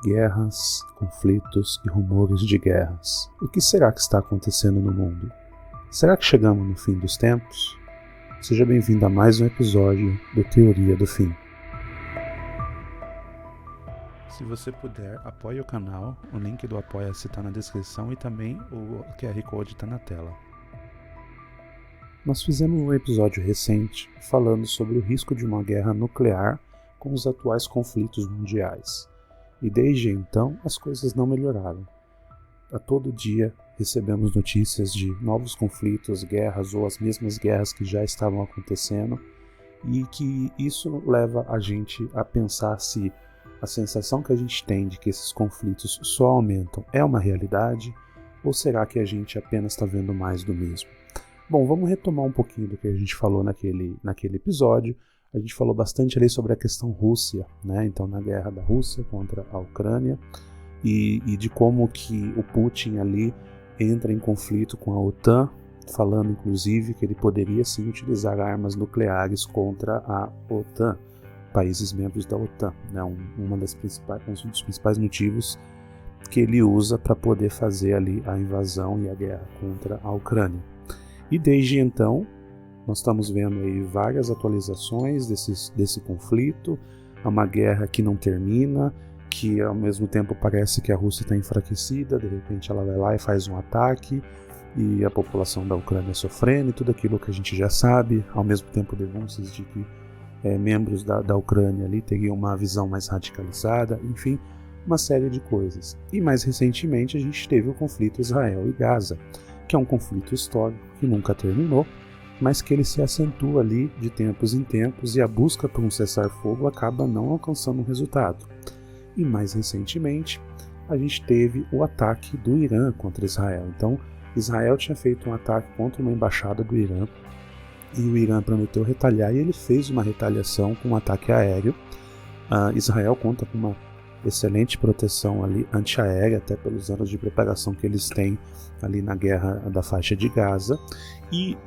guerras, conflitos e rumores de guerras. O que será que está acontecendo no mundo? Será que chegamos no fim dos tempos? Seja bem-vindo a mais um episódio do Teoria do Fim. Se você puder, apoie o canal, o link do Apoia-se está na descrição e também o QR Code está na tela. Nós fizemos um episódio recente falando sobre o risco de uma guerra nuclear com os atuais conflitos mundiais. E desde então as coisas não melhoraram. A todo dia recebemos notícias de novos conflitos, guerras ou as mesmas guerras que já estavam acontecendo, e que isso leva a gente a pensar se a sensação que a gente tem de que esses conflitos só aumentam é uma realidade, ou será que a gente apenas está vendo mais do mesmo? Bom, vamos retomar um pouquinho do que a gente falou naquele episódio. A gente falou bastante ali sobre a questão Rússia, né? Então, na guerra da Rússia contra a Ucrânia, e de como que o Putin ali entra em conflito com a OTAN, falando inclusive que ele poderia sim utilizar armas nucleares contra a OTAN, países membros da OTAN, né? Um dos principais motivos que ele usa para poder fazer ali a invasão e a guerra contra a Ucrânia. E desde então, nós estamos vendo aí várias atualizações desse conflito, uma guerra que não termina, que ao mesmo tempo parece que a Rússia está enfraquecida, de repente ela vai lá e faz um ataque, e a população da Ucrânia sofrendo, e tudo aquilo que a gente já sabe, ao mesmo tempo denúncias de que membros da Ucrânia ali teriam uma visão mais radicalizada, enfim, uma série de coisas. E mais recentemente a gente teve o conflito Israel e Gaza, que é um conflito histórico que nunca terminou, mas que ele se acentua ali de tempos em tempos e a busca por um cessar-fogo acaba não alcançando um resultado. E mais recentemente, a gente teve o ataque do Irã contra Israel. Então, Israel tinha feito um ataque contra uma embaixada do Irã e o Irã prometeu retaliar e ele fez uma retaliação com um ataque aéreo. Israel conta com uma excelente proteção ali antiaérea, até pelos anos de preparação que eles têm ali na guerra da faixa de Gaza, e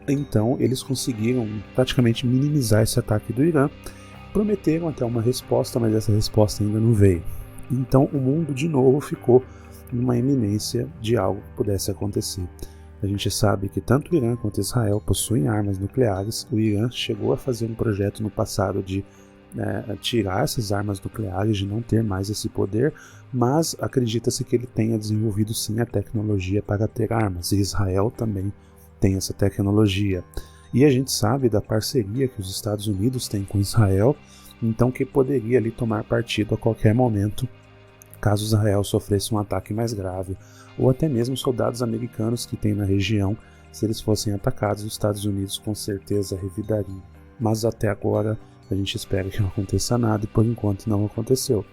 então eles conseguiram praticamente minimizar esse ataque do Irã, prometeram até uma resposta, mas essa resposta ainda não veio. Então o mundo de novo ficou numa iminência de algo que pudesse acontecer. A gente sabe que tanto o Irã quanto Israel possuem armas nucleares. O Irã chegou a fazer um projeto no passado de tirar essas armas nucleares, de não ter mais esse poder, mas acredita-se que ele tenha desenvolvido sim a tecnologia para ter armas, e Israel também tem essa tecnologia. E a gente sabe da parceria que os Estados Unidos têm com Israel, então que poderia ali tomar partido a qualquer momento, caso Israel sofresse um ataque mais grave, ou até mesmo soldados americanos que tem na região, se eles fossem atacados, os Estados Unidos com certeza revidariam. Mas até agora a gente espera que não aconteça nada e por enquanto não aconteceu.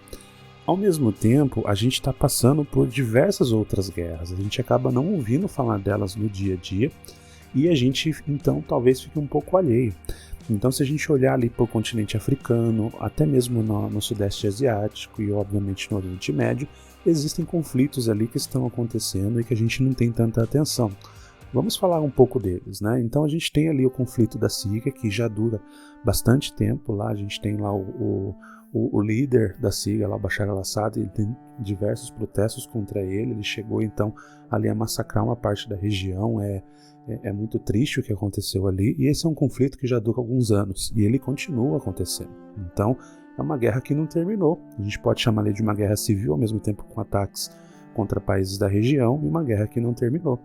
Ao mesmo tempo, a gente está passando por diversas outras guerras, a gente acaba não ouvindo falar delas no dia a dia e a gente então talvez fique um pouco alheio. Então, se a gente olhar ali para o continente africano, até mesmo no Sudeste Asiático e obviamente no Oriente Médio, existem conflitos ali que estão acontecendo e que a gente não tem tanta atenção. Vamos falar um pouco deles, né? Então a gente tem ali o conflito da Síria, que já dura bastante tempo lá. A gente tem lá o líder da Síria, lá, Bashar al-Assad, ele tem diversos protestos contra ele. Ele chegou então ali a massacrar uma parte da região. É muito triste o que aconteceu ali. E esse é um conflito que já dura alguns anos e ele continua acontecendo. Então é uma guerra que não terminou. A gente pode chamar ali de uma guerra civil, ao mesmo tempo com ataques contra países da região, e uma guerra que não terminou.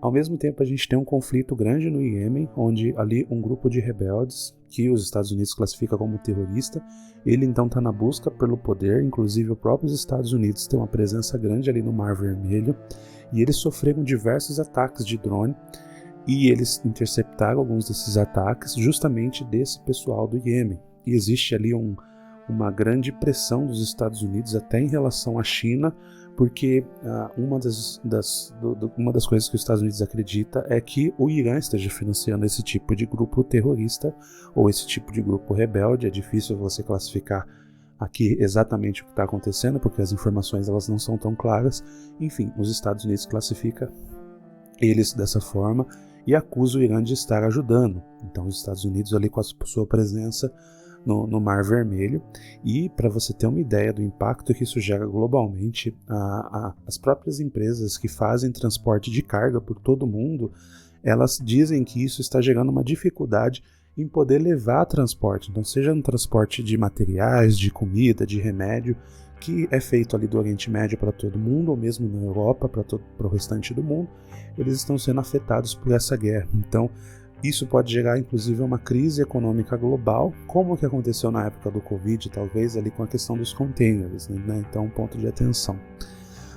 Ao mesmo tempo, a gente tem um conflito grande no Iêmen, onde ali um grupo de rebeldes, que os Estados Unidos classifica como terrorista, ele então está na busca pelo poder, inclusive os próprios Estados Unidos têm uma presença grande ali no Mar Vermelho, e eles sofreram diversos ataques de drone, e eles interceptaram alguns desses ataques justamente desse pessoal do Iêmen. E existe ali uma grande pressão dos Estados Unidos até em relação à China, porque uma das coisas que os Estados Unidos acredita é que o Irã esteja financiando esse tipo de grupo terrorista ou esse tipo de grupo rebelde. É difícil você classificar aqui exatamente o que está acontecendo, porque as informações elas não são tão claras. Enfim, os Estados Unidos classificam eles dessa forma e acusa o Irã de estar ajudando. Então os Estados Unidos ali com a sua presença no Mar Vermelho. E para você ter uma ideia do impacto que isso gera globalmente, as próprias empresas que fazem transporte de carga por todo o mundo, elas dizem que isso está gerando uma dificuldade em poder levar transporte, então seja no transporte de materiais, de comida, de remédio, que é feito ali do Oriente Médio para todo mundo, ou mesmo na Europa para o restante do mundo, eles estão sendo afetados por essa guerra. Então isso pode gerar inclusive uma crise econômica global, como o que aconteceu na época do Covid, talvez ali com a questão dos containers, né? Então um ponto de atenção.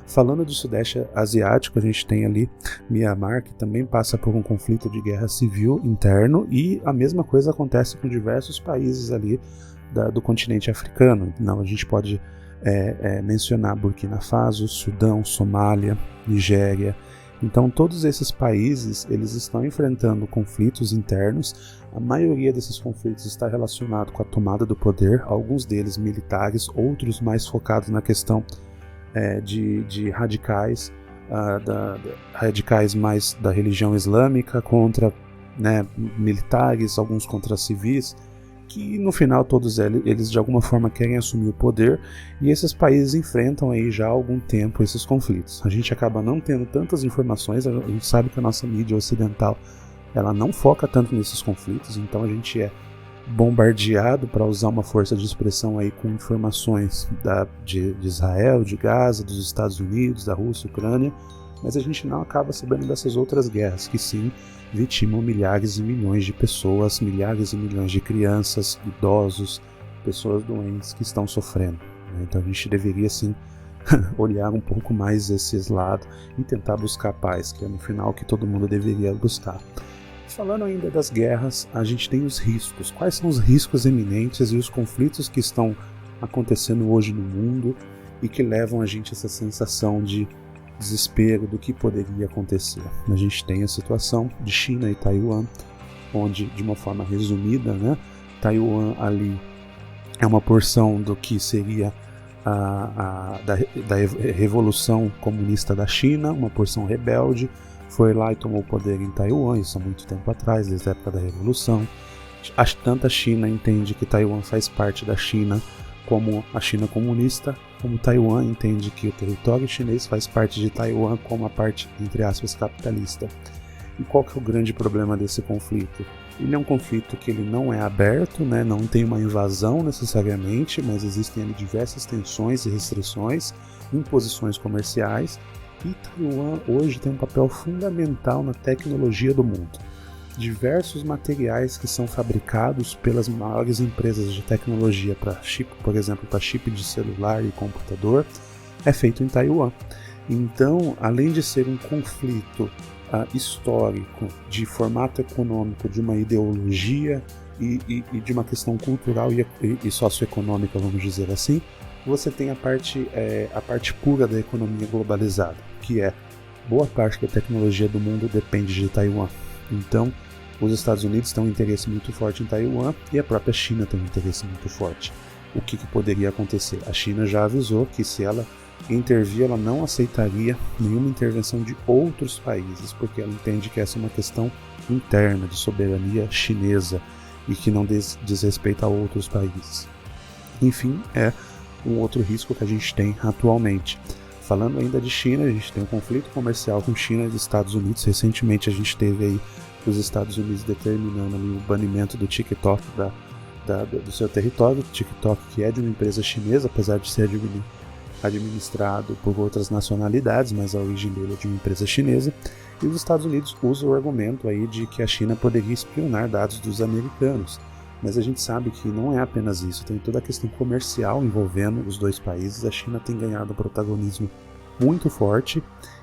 Falando do Sudeste Asiático, a gente tem ali Myanmar, que também passa por um conflito de guerra civil interno, e a mesma coisa acontece com diversos países ali do continente africano. Então, a gente pode mencionar Burkina Faso, Sudão, Somália, Nigéria. Então todos esses países eles estão enfrentando conflitos internos. A maioria desses conflitos está relacionado com a tomada do poder, alguns deles militares, outros mais focados na questão de radicais, radicais mais da religião islâmica contra militares, alguns contra civis, que no final todos eles de alguma forma querem assumir o poder, e esses países enfrentam aí já há algum tempo esses conflitos. A gente acaba não tendo tantas informações, a gente sabe que a nossa mídia ocidental ela não foca tanto nesses conflitos, então a gente é bombardeado, para usar uma força de expressão aí, com informações de Israel, de Gaza, dos Estados Unidos, da Rússia, Ucrânia, mas a gente não acaba sabendo dessas outras guerras que sim vitimam milhares e milhões de pessoas, milhares e milhões de crianças, idosos, pessoas doentes que estão sofrendo. Então a gente deveria sim olhar um pouco mais esse lado e tentar buscar paz, que é no final o que todo mundo deveria buscar. Falando ainda das guerras, a gente tem os riscos. Quais são os riscos eminentes e os conflitos que estão acontecendo hoje no mundo e que levam a gente a essa sensação de desespero do que poderia acontecer? A gente tem a situação de China e Taiwan, onde, de uma forma resumida, Taiwan ali é uma porção do que seria da Revolução Comunista da China, uma porção rebelde, foi lá e tomou o poder em Taiwan, isso há muito tempo atrás, desde a época da Revolução. Tanto a China entende que Taiwan faz parte da China como a China comunista, como Taiwan entende que o território chinês faz parte de Taiwan como a parte, entre aspas, capitalista. E qual que é o grande problema desse conflito? Ele é um conflito que ele não é aberto, não tem uma invasão necessariamente, mas existem ali diversas tensões e restrições, imposições comerciais, e Taiwan hoje tem um papel fundamental na tecnologia do mundo. Diversos materiais que são fabricados pelas maiores empresas de tecnologia para chip, por exemplo, para chip de celular e computador, é feito em Taiwan. Então, além de ser um conflito histórico, de formato econômico, de uma ideologia e de uma questão cultural e socioeconômica, vamos dizer assim, você tem a parte pura da economia globalizada, que é boa parte da tecnologia do mundo depende de Taiwan. Então, os Estados Unidos têm um interesse muito forte em Taiwan e a própria China tem um interesse muito forte. O que poderia acontecer? A China já avisou que se ela intervir, ela não aceitaria nenhuma intervenção de outros países, porque ela entende que essa é uma questão interna de soberania chinesa e que não diz respeito a outros países. Enfim, é um outro risco que a gente tem atualmente. Falando ainda de China, a gente tem um conflito comercial com China e Estados Unidos. Recentemente a gente teve aí os Estados Unidos determinando ali o banimento do TikTok do seu território. O TikTok, que é de uma empresa chinesa, apesar de ser administrado por outras nacionalidades, mas a origem dele é de uma empresa chinesa. E os Estados Unidos usam o argumento aí de que a China poderia espionar dados dos americanos. Mas a gente sabe que não é apenas isso, tem toda a questão comercial envolvendo os dois países. A China tem ganhado um protagonismo muito forte,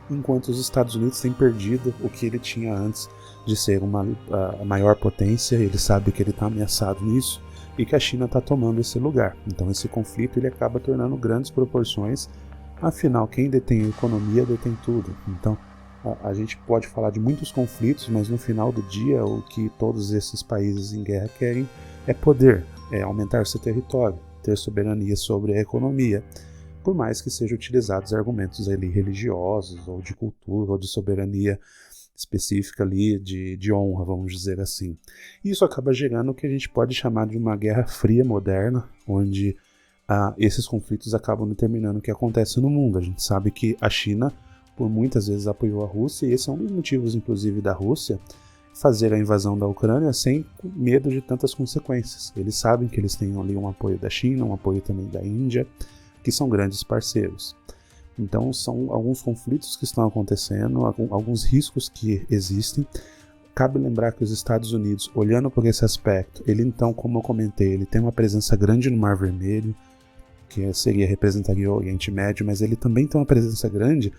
enquanto os Estados Unidos têm perdido o que ele tinha antes de ser a maior potência. Ele sabe que ele está ameaçado nisso e que a China está tomando esse lugar. Então esse conflito ele acaba tornando grandes proporções, afinal quem detém a economia detém tudo. Então a gente pode falar de muitos conflitos, mas no final do dia o que todos esses países em guerra querem é poder, é aumentar seu território, ter soberania sobre a economia, por mais que sejam utilizados argumentos ali religiosos, ou de cultura, ou de soberania específica ali de honra, vamos dizer assim. Isso acaba gerando o que a gente pode chamar de uma guerra fria moderna, onde esses conflitos acabam determinando o que acontece no mundo. A gente sabe que a China, por muitas vezes, apoiou a Rússia, e esse é um dos motivos, inclusive, da Rússia fazer a invasão da Ucrânia sem medo de tantas consequências. Eles sabem que eles têm ali um apoio da China, um apoio também da Índia, que são grandes parceiros. Então são alguns conflitos que estão acontecendo, alguns riscos que existem. Cabe lembrar que os Estados Unidos, olhando por esse aspecto, ele então, como eu comentei, ele tem uma presença grande no Mar Vermelho, que representaria o Oriente Médio, mas ele também tem uma presença grande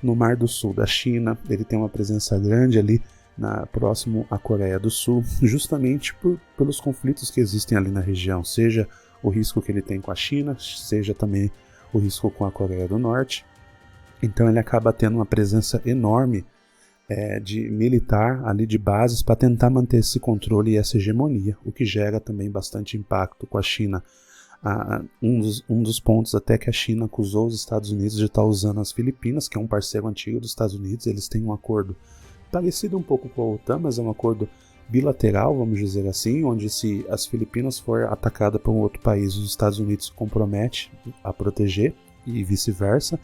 no Mar do Sul da China, ele tem uma presença grande ali próximo à Coreia do Sul, justamente pelos conflitos que existem ali na região, seja o risco que ele tem com a China, seja também o risco com a Coreia do Norte. Então ele acaba tendo uma presença enorme de militar ali de bases para tentar manter esse controle e essa hegemonia, o que gera também bastante impacto com a China. Um dos pontos até que a China acusou os Estados Unidos de estar usando as Filipinas, que é um parceiro antigo dos Estados Unidos. Eles têm um acordo parecido um pouco com a OTAN, mas é um acordo bilateral, vamos dizer assim, onde se as Filipinas for atacada por um outro país, os Estados Unidos se compromete a proteger e vice-versa,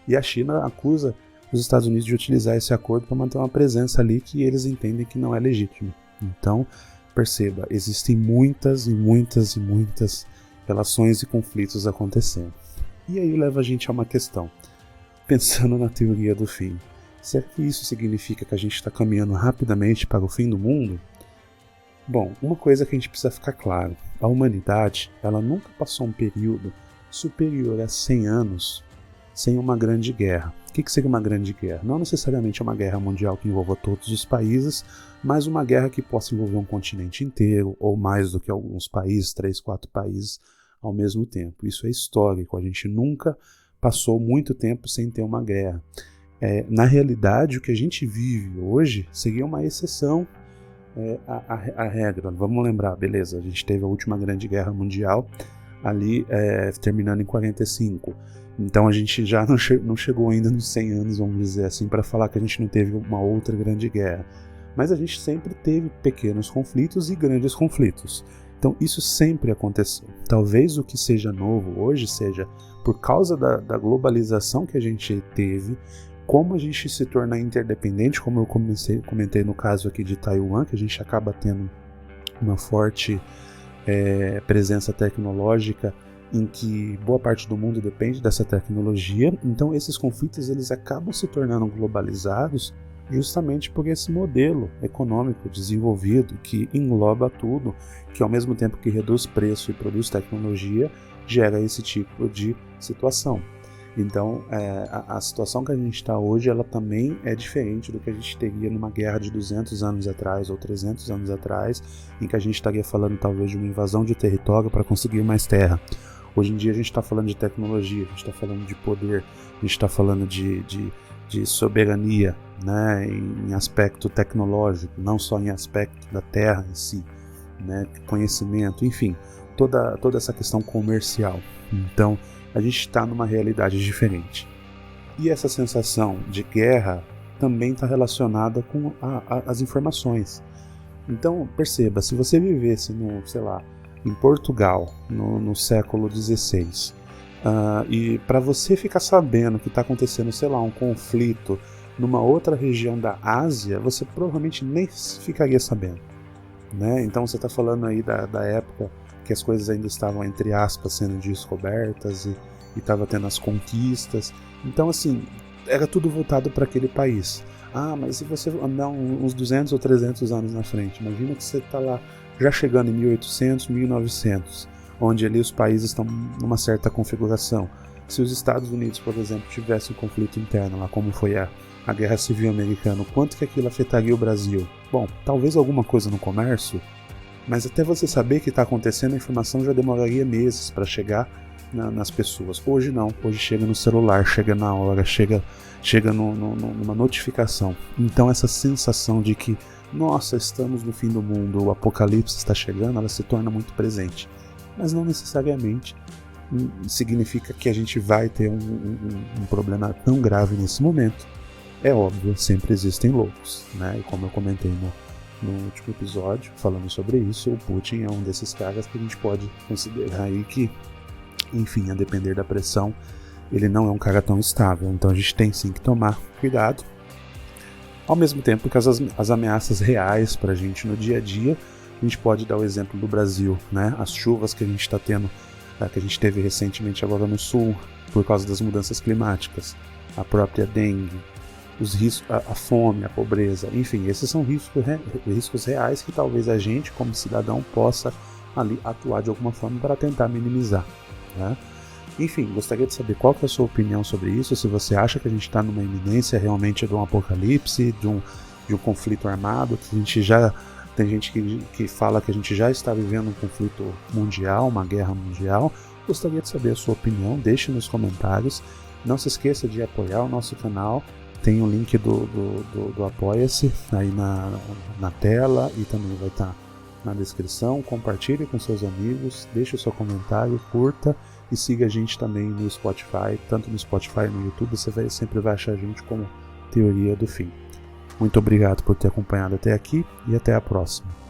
e a China acusa os Estados Unidos de utilizar esse acordo para manter uma presença ali que eles entendem que não é legítima. Então, perceba, existem muitas e muitas e muitas relações e conflitos acontecendo. E aí leva a gente a uma questão, pensando na teoria do fim. Será que isso significa que a gente está caminhando rapidamente para o fim do mundo? Bom, uma coisa que a gente precisa ficar claro, a humanidade ela nunca passou um período superior a 100 anos sem uma grande guerra. O que seria uma grande guerra? Não necessariamente uma guerra mundial que envolva todos os países, mas uma guerra que possa envolver um continente inteiro, ou mais do que alguns países, 3, 4 países ao mesmo tempo. Isso é histórico, a gente nunca passou muito tempo sem ter uma guerra. Na realidade, o que a gente vive hoje seria uma exceção à regra. Vamos lembrar, beleza, a gente teve a última grande guerra mundial ali terminando em 45. Então a gente já não chegou ainda nos 100 anos, vamos dizer assim, para falar que a gente não teve uma outra grande guerra. Mas a gente sempre teve pequenos conflitos e grandes conflitos. Então isso sempre aconteceu. Talvez o que seja novo hoje seja por causa da globalização que a gente teve, como a gente se torna interdependente, como eu comentei no caso aqui de Taiwan, que a gente acaba tendo uma forte presença tecnológica em que boa parte do mundo depende dessa tecnologia. Então esses conflitos eles acabam se tornando globalizados justamente por esse modelo econômico desenvolvido que engloba tudo, que ao mesmo tempo que reduz preço e produz tecnologia, gera esse tipo de situação. Então, a situação que a gente está hoje, ela também é diferente do que a gente teria numa guerra de 200 anos atrás ou 300 anos atrás, em que a gente estaria falando talvez de uma invasão de território para conseguir mais terra. Hoje em dia a gente está falando de tecnologia, a gente está falando de poder, a gente está falando de soberania, né, em aspecto tecnológico, não só em aspecto da terra em si, né, conhecimento, enfim, toda essa questão comercial. Então, a gente está numa realidade diferente. E essa sensação de guerra também está relacionada com as informações. Então, perceba, se você vivesse em Portugal, no século XVI, e para você ficar sabendo que está acontecendo, um conflito numa outra região da Ásia, você provavelmente nem ficaria sabendo, né? Então você está falando aí da época que as coisas ainda estavam, entre aspas, sendo descobertas e estava tendo as conquistas. Então, assim, era tudo voltado para aquele país. Mas se você andar uns 200 ou 300 anos na frente, imagina que você está lá já chegando em 1800, 1900, onde ali os países estão numa certa configuração. Se os Estados Unidos, por exemplo, tivessem um conflito interno lá, como foi a Guerra Civil Americana, quanto que aquilo afetaria o Brasil? Bom, talvez alguma coisa no comércio, mas até você saber que está acontecendo, a informação já demoraria meses para chegar nas pessoas. Hoje não, hoje chega no celular, chega na hora, chega numa notificação. Então essa sensação de que, nossa, estamos no fim do mundo, o apocalipse está chegando, ela se torna muito presente. Mas não necessariamente significa que a gente vai ter um problema tão grave nesse momento. É óbvio, sempre existem loucos, né? E como eu comentei no último episódio, falando sobre isso, o Putin é um desses caras que a gente pode considerar aí que, enfim, a depender da pressão, ele não é um cara tão estável. Então a gente tem sim que tomar cuidado. Ao mesmo tempo que as ameaças reais para a gente no dia a dia, a gente pode dar o exemplo do Brasil, né? As chuvas que a gente está tendo, que a gente teve recentemente agora no sul, por causa das mudanças climáticas, a própria dengue, os riscos, a fome, a pobreza, enfim, esses são riscos reais que talvez a gente, como cidadão, possa ali atuar de alguma forma para tentar minimizar, né? Enfim, gostaria de saber qual que é a sua opinião sobre isso, se você acha que a gente está numa iminência realmente de um apocalipse, de um conflito armado, que a gente já tem gente que fala que a gente já está vivendo um conflito mundial, uma guerra mundial. Gostaria de saber a sua opinião, deixe nos comentários. Não se esqueça de apoiar o nosso canal, tem o link do Apoia-se aí na tela e também vai estar na descrição. Compartilhe com seus amigos, deixe o seu comentário, curta e siga a gente também no Spotify, tanto no Spotify e no YouTube, você sempre vai achar a gente como Teoria do Fim. Muito obrigado por ter acompanhado até aqui e até a próxima.